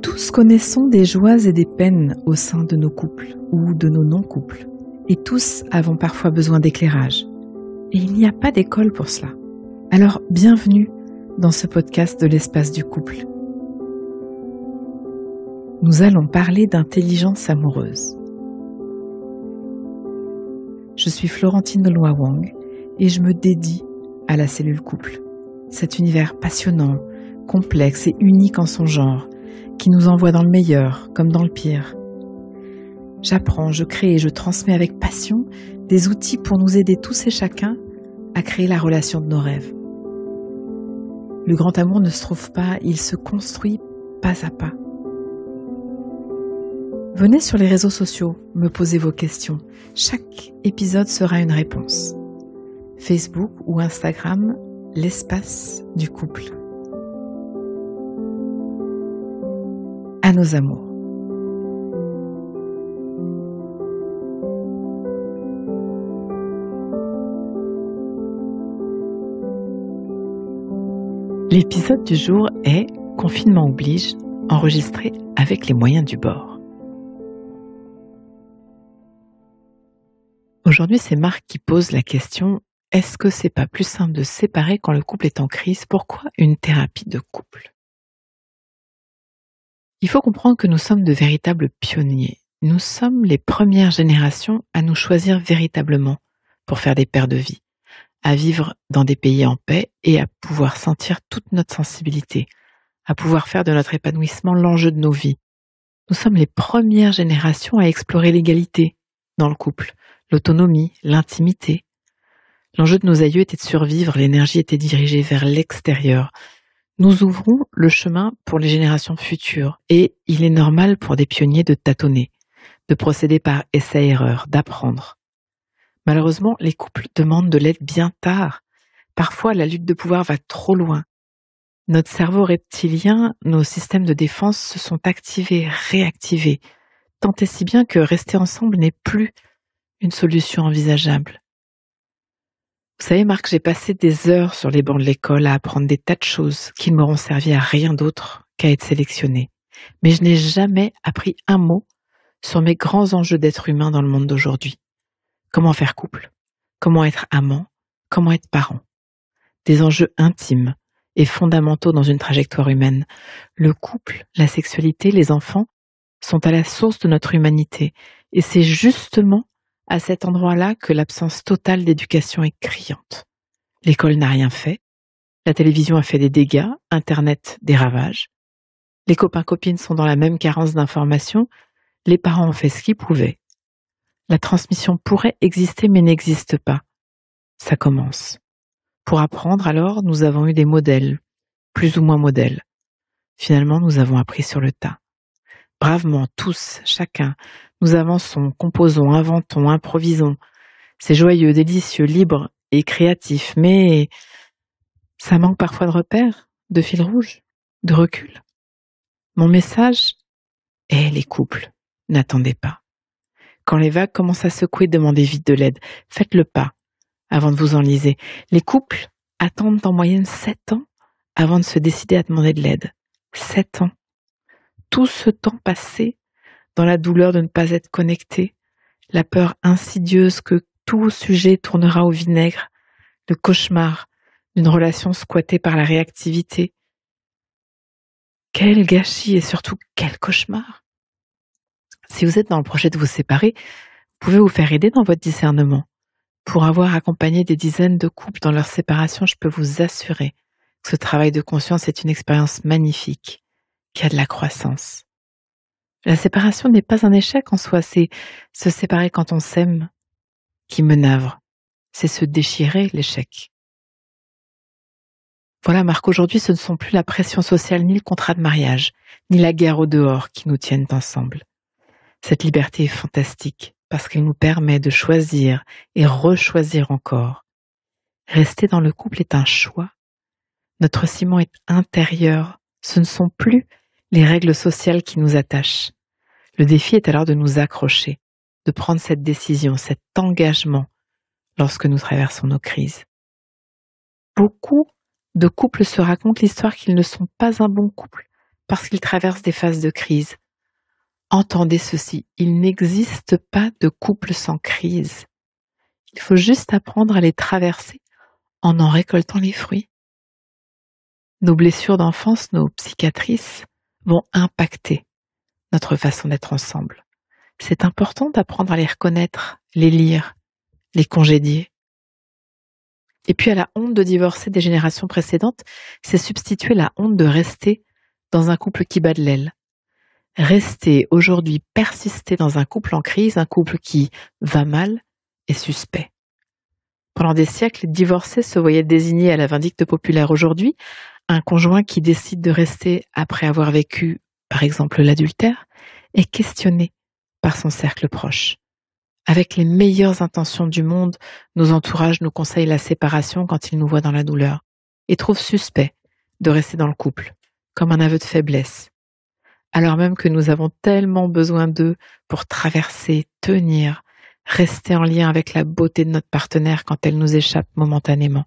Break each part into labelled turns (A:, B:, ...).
A: Tous connaissons des joies et des peines au sein de nos couples ou de nos non-couples, et tous avons parfois besoin d'éclairage. Et il n'y a pas d'école pour cela. Alors, bienvenue dans ce podcast de l'espace du couple. Nous allons parler d'intelligence amoureuse. Je suis Florentine Loy-Wang et je me dédie à la cellule couple. Cet univers passionnant, complexe et unique en son genre, qui nous envoie dans le meilleur comme dans le pire. J'apprends, je crée et je transmets avec passion des outils pour nous aider tous et chacun à créer la relation de nos rêves. Le grand amour ne se trouve pas, il se construit pas à pas. Venez sur les réseaux sociaux, me poser vos questions. Chaque épisode sera une réponse. Facebook ou Instagram, l'espace du couple. À nos amours. L'épisode du jour est « Confinement oblige », enregistré avec les moyens du bord. Aujourd'hui, c'est Marc qui pose la question « Est-ce que c'est pas plus simple de se séparer quand le couple est en crise ? Pourquoi une thérapie de couple ?» Il faut comprendre que nous sommes de véritables pionniers. Nous sommes les premières générations à nous choisir véritablement pour faire des paires de vie, à vivre dans des pays en paix et à pouvoir sentir toute notre sensibilité, à pouvoir faire de notre épanouissement l'enjeu de nos vies. Nous sommes les premières générations à explorer l'égalité dans le couple, l'autonomie, l'intimité. L'enjeu de nos aïeux était de survivre, l'énergie était dirigée vers l'extérieur. Nous ouvrons le chemin pour les générations futures et il est normal pour des pionniers de tâtonner, de procéder par essai-erreur, d'apprendre. Malheureusement, les couples demandent de l'aide bien tard. Parfois, la lutte de pouvoir va trop loin. Notre cerveau reptilien, nos systèmes de défense se sont activés, réactivés, tant et si bien que rester ensemble n'est plus une solution envisageable. Vous savez, Marc, j'ai passé des heures sur les bancs de l'école à apprendre des tas de choses qui ne m'auront servi à rien d'autre qu'à être sélectionnée. Mais je n'ai jamais appris un mot sur mes grands enjeux d'être humain dans le monde d'aujourd'hui. Comment faire couple ? Comment être amant ? Comment être parent ? Des enjeux intimes et fondamentaux dans une trajectoire humaine. Le couple, la sexualité, les enfants sont à la source de notre humanité. Et c'est justement à cet endroit-là que l'absence totale d'éducation est criante. L'école n'a rien fait, la télévision a fait des dégâts, Internet des ravages. Les copains-copines sont dans la même carence d'informations, les parents ont fait ce qu'ils pouvaient. La transmission pourrait exister mais n'existe pas. Ça commence. Pour apprendre alors, nous avons eu des modèles, plus ou moins modèles. Finalement, nous avons appris sur le tas. Bravement, tous, chacun, nous avançons, composons, inventons, improvisons. C'est joyeux, délicieux, libre et créatif, mais ça manque parfois de repères, de fil rouge, de recul. Mon message est les couples, n'attendez pas. Quand les vagues commencent à secouer, demandez vite de l'aide. Faites le pas avant de vous enliser. Les couples attendent en moyenne 7 ans avant de se décider à demander de l'aide. 7 ans. Tout ce temps passé dans la douleur de ne pas être connecté, la peur insidieuse que tout sujet tournera au vinaigre, le cauchemar d'une relation squattée par la réactivité. Quel gâchis et surtout quel cauchemar! Si vous êtes dans le projet de vous séparer, vous pouvez vous faire aider dans votre discernement. Pour avoir accompagné des dizaines de couples dans leur séparation, je peux vous assurer que ce travail de conscience est une expérience magnifique, qui a de la croissance. La séparation n'est pas un échec en soi, c'est se séparer quand on s'aime qui me navre. C'est se déchirer l'échec. Voilà Marc, aujourd'hui ce ne sont plus la pression sociale ni le contrat de mariage, ni la guerre au dehors qui nous tiennent ensemble. Cette liberté est fantastique parce qu'elle nous permet de choisir et rechoisir encore. Rester dans le couple est un choix. Notre ciment est intérieur. Ce ne sont plus les règles sociales qui nous attachent. Le défi est alors de nous accrocher, de prendre cette décision, cet engagement lorsque nous traversons nos crises. Beaucoup de couples se racontent l'histoire qu'ils ne sont pas un bon couple parce qu'ils traversent des phases de crise. Entendez ceci, il n'existe pas de couple sans crise. Il faut juste apprendre à les traverser en récoltant les fruits. Nos blessures d'enfance, nos cicatrices vont impacter notre façon d'être ensemble. C'est important d'apprendre à les reconnaître, les lire, les congédier. Et puis à la honte de divorcer des générations précédentes, c'est substituer la honte de rester dans un couple qui bat de l'aile. Rester aujourd'hui, persister dans un couple en crise, un couple qui va mal, est suspect. Pendant des siècles, les divorcés se voyaient désignés à la vindicte populaire. Aujourd'hui, un conjoint qui décide de rester après avoir vécu, par exemple, l'adultère, est questionné par son cercle proche. Avec les meilleures intentions du monde, nos entourages nous conseillent la séparation quand ils nous voient dans la douleur et trouvent suspect de rester dans le couple, comme un aveu de faiblesse. Alors même que nous avons tellement besoin d'eux pour traverser, tenir, rester en lien avec la beauté de notre partenaire quand elle nous échappe momentanément.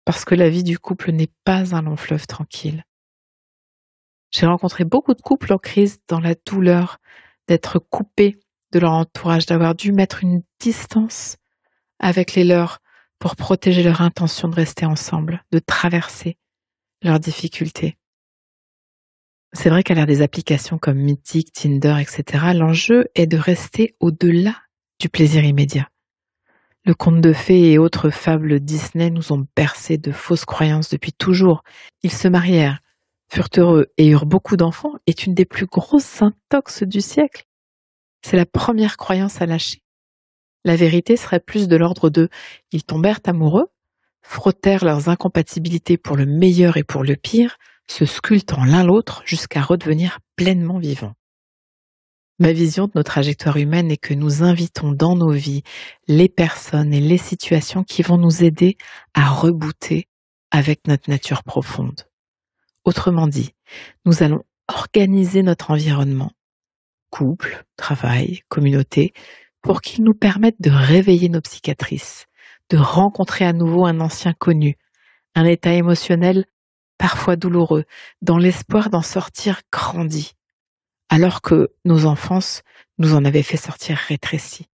A: Parce que la vie du couple n'est pas un long fleuve tranquille. J'ai rencontré beaucoup de couples en crise dans la douleur d'être coupés de leur entourage, d'avoir dû mettre une distance avec les leurs pour protéger leur intention de rester ensemble, de traverser leurs difficultés. C'est vrai qu'à l'ère des applications comme Mythic, Tinder, etc., l'enjeu est de rester au-delà du plaisir immédiat. Le conte de fées et autres fables Disney nous ont bercé de fausses croyances depuis toujours. Ils se marièrent, furent heureux et eurent beaucoup d'enfants est une des plus grosses intox du siècle. C'est la première croyance à lâcher. La vérité serait plus de l'ordre de « ils tombèrent amoureux, frottèrent leurs incompatibilités pour le meilleur et pour le pire, se sculptant l'un l'autre jusqu'à redevenir pleinement vivants. » Ma vision de nos trajectoires humaines est que nous invitons dans nos vies les personnes et les situations qui vont nous aider à rebooter avec notre nature profonde. Autrement dit, nous allons organiser notre environnement, couple, travail, communauté, pour qu'ils nous permettent de réveiller nos cicatrices, de rencontrer à nouveau un ancien connu, un état émotionnel parfois douloureux, dans l'espoir d'en sortir grandi, alors que nos enfances nous en avaient fait sortir rétrécis.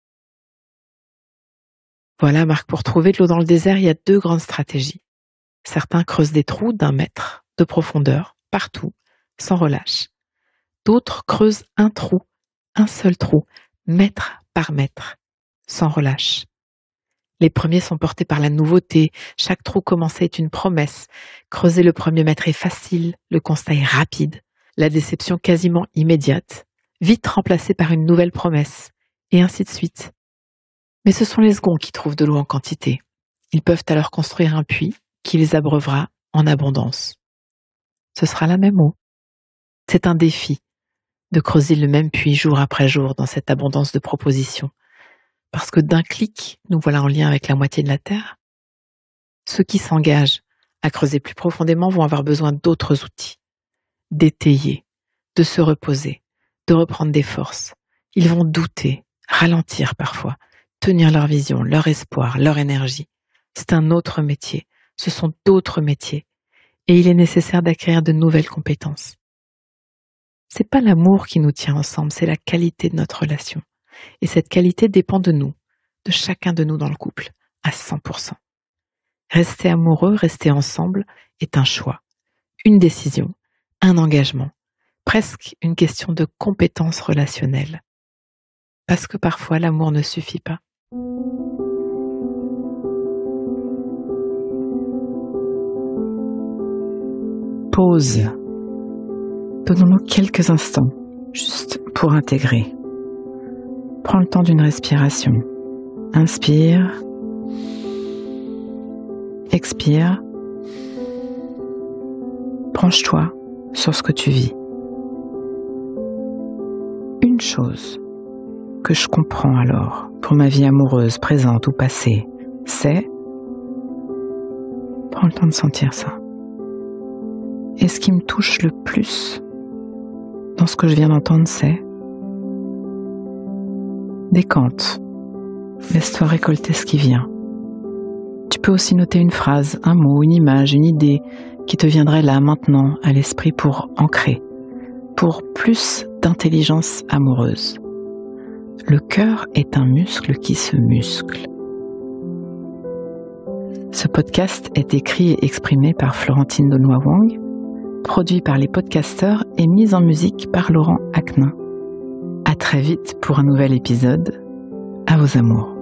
A: Voilà, Marc, pour trouver de l'eau dans le désert, il y a 2 grandes stratégies. Certains creusent des trous d'1 mètre de profondeur, partout, sans relâche. D'autres creusent un trou, un seul trou, mètre par mètre, sans relâche. Les premiers sont portés par la nouveauté, chaque trou commencé est une promesse. Creuser le premier mètre est facile, le constat est rapide, la déception quasiment immédiate, vite remplacée par une nouvelle promesse, et ainsi de suite. Mais ce sont les seconds qui trouvent de l'eau en quantité. Ils peuvent alors construire un puits qui les abreuvera en abondance. Ce sera la même eau. C'est un défi de creuser le même puits jour après jour dans cette abondance de propositions. Parce que d'un clic, nous voilà en lien avec la moitié de la Terre. Ceux qui s'engagent à creuser plus profondément vont avoir besoin d'autres outils, d'étayer, de se reposer, de reprendre des forces. Ils vont douter, ralentir parfois, tenir leur vision, leur espoir, leur énergie. C'est un autre métier, ce sont d'autres métiers, et il est nécessaire d'acquérir de nouvelles compétences. C'est pas l'amour qui nous tient ensemble, c'est la qualité de notre relation. Et cette qualité dépend de nous, de chacun de nous dans le couple, à 100%. Rester amoureux, rester ensemble est un choix, une décision, un engagement, presque une question de compétence relationnelle. Parce que parfois l'amour ne suffit pas. Pause. Donnons-nous quelques instants, juste pour intégrer. Prends le temps d'une respiration. Inspire. Expire. Branche-toi sur ce que tu vis. Une chose que je comprends alors pour ma vie amoureuse, présente ou passée, c'est... Prends le temps de sentir ça. Et ce qui me touche le plus dans ce que je viens d'entendre, c'est... Décante Laisse-toi récolter ce qui vient. Tu peux aussi noter une phrase, un mot, une image, une idée qui te viendrait là, maintenant, à l'esprit pour ancrer, pour plus d'intelligence amoureuse. Le cœur est un muscle qui se muscle. Ce podcast est écrit et exprimé par Florentine Daunois-Wang, produit par les podcasteurs et mis en musique par Laurent Aknin. À très vite pour un nouvel épisode. À vos amours.